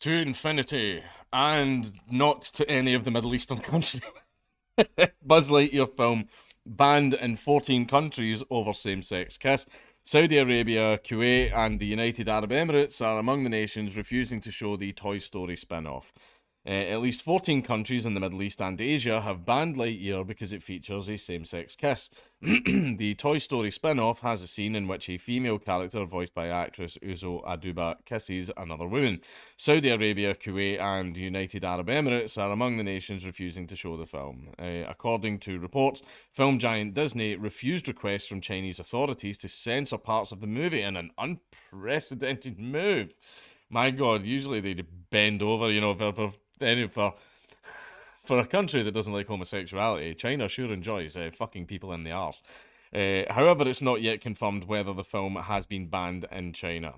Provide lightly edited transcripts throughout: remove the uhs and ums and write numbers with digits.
to infinity and not to any of the Middle Eastern countries. Buzz Lightyear film banned in 14 countries over same sex kiss. Saudi Arabia, Kuwait, and the United Arab Emirates are among the nations refusing to show the Toy Story spin off. At least 14 countries in the Middle East and Asia have banned Lightyear because it features a same sex kiss. The Toy Story spin off has a scene in which a female character, voiced by actress Uzo Aduba, kisses another woman. Saudi Arabia, Kuwait, and United Arab Emirates are among the nations refusing to show the film. According to reports, film giant Disney refused requests from Chinese authorities to censor parts of the movie in an unprecedented move. My God, usually they'd bend over, for a country that doesn't like homosexuality. China sure enjoys fucking people in the arse. However, it's not yet confirmed whether the film has been banned in China.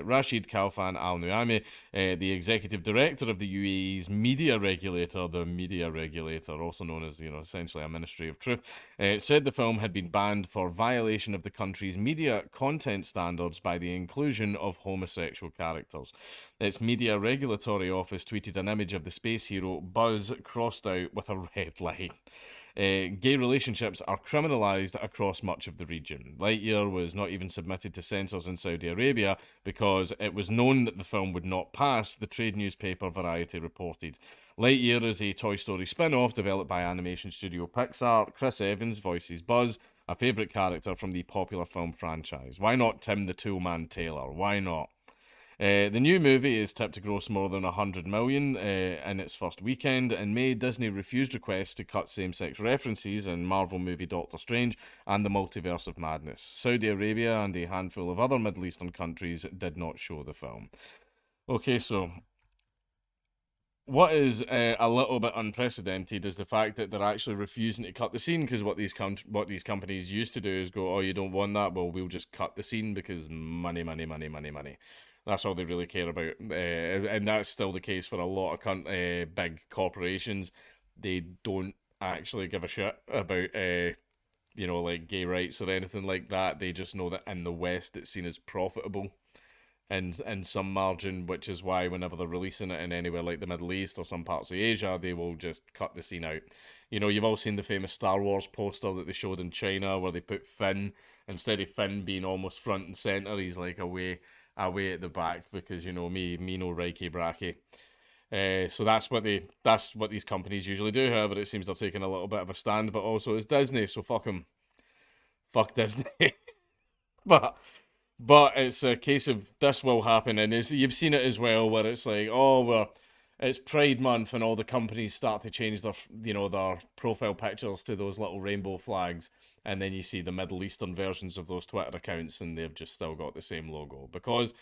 Rashid Khalfan Al Nuami, the executive director of the UAE's media regulator, also known as, essentially a Ministry of Truth, said the film had been banned for violation of the country's media content standards by the inclusion of homosexual characters. Its media regulatory office tweeted an image of the space hero Buzz crossed out with a red line. Gay relationships are criminalised across much of the region. Lightyear was not even submitted to censors in Saudi Arabia because it was known that the film would not pass, the trade newspaper Variety reported. Lightyear is a Toy Story spin-off developed by animation studio Pixar. Chris Evans voices Buzz, a favourite character from the popular film franchise. Why not Tim the Toolman Taylor? Why not? The new movie is tipped to gross more than 100 million in its first weekend. In May, Disney refused requests to cut same-sex references in Marvel movie Doctor Strange and the Multiverse of Madness. Saudi Arabia and a handful of other Middle Eastern countries did not show the film. Okay, so what is a little bit unprecedented is the fact that they're actually refusing to cut the scene, because what these companies used to do is go, oh, you don't want that? Well, we'll just cut the scene because money, money, money, money, money. That's all they really care about, and that's still the case for a lot of big corporations. They don't actually give a shit about, like gay rights or anything like that. They just know that in the West it's seen as profitable and in some margin, which is why whenever they're releasing it in anywhere like the Middle East or some parts of Asia, they will just cut the scene out. You've all seen the famous Star Wars poster that they showed in China where they put Finn, instead of Finn being almost front and center, he's like away at the back because me no Reiki Bracky. So that's what these companies usually do. However, it seems they're taking a little bit of a stand, but also it's Disney, so fuck them, fuck Disney. but but it's a case of this will happen, and you've seen it as well, where it's like, oh, it's Pride Month, and all the companies start to change their profile pictures to those little rainbow flags, and then you see the Middle Eastern versions of those Twitter accounts, and they've just still got the same logo because,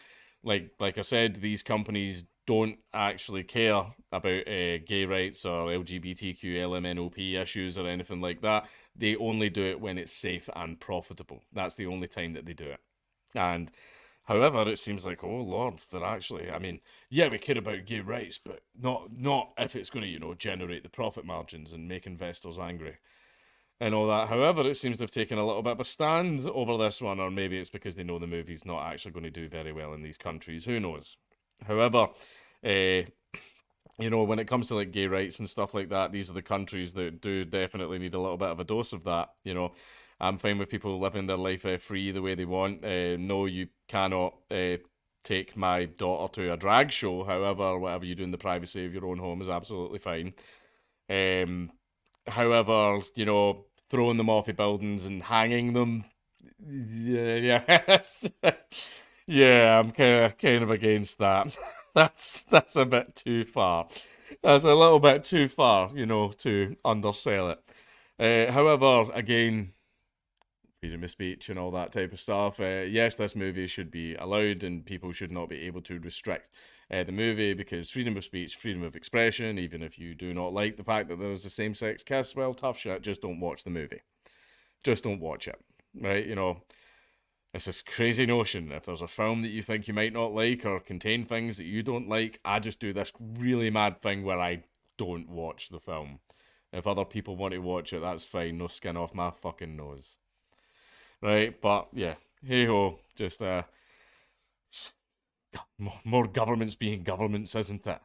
like I said, these companies don't actually care about gay rights or LGBTQ LMNOP issues or anything like that. They only do it when it's safe and profitable. That's the only time that they do it. And however, it seems like, oh Lord, they're actually, I mean, yeah, we care about gay rights, but not if it's going to, generate the profit margins and make investors angry and all that. However, it seems they've taken a little bit of a stand over this one, or maybe it's because they know the movie's not actually going to do very well in these countries. Who knows? However, uh, when it comes to like gay rights and stuff like that, these are the countries that do definitely need a little bit of a dose of that. I'm fine with people living their life free the way they want. No, you cannot take my daughter to a drag show. However, whatever you do in the privacy of your own home is absolutely fine. However, throwing them off of buildings and hanging them, yeah, yes, yeah, I'm kind of against that. That's a bit too far. That's a little bit too far, to undersell it. However, again, freedom of speech and all that type of stuff. Yes, this movie should be allowed, and people should not be able to restrict the movie because freedom of speech, freedom of expression. Even if you do not like the fact that there is a same-sex kiss, well, tough shit. Just don't watch the movie. Just don't watch it, right? It's this crazy notion. If there's a film that you think you might not like or contain things that you don't like, I just do this really mad thing where I don't watch the film. If other people want to watch it, that's fine. No skin off my fucking nose. Right, but yeah, hey ho, just More governments being governments, isn't it?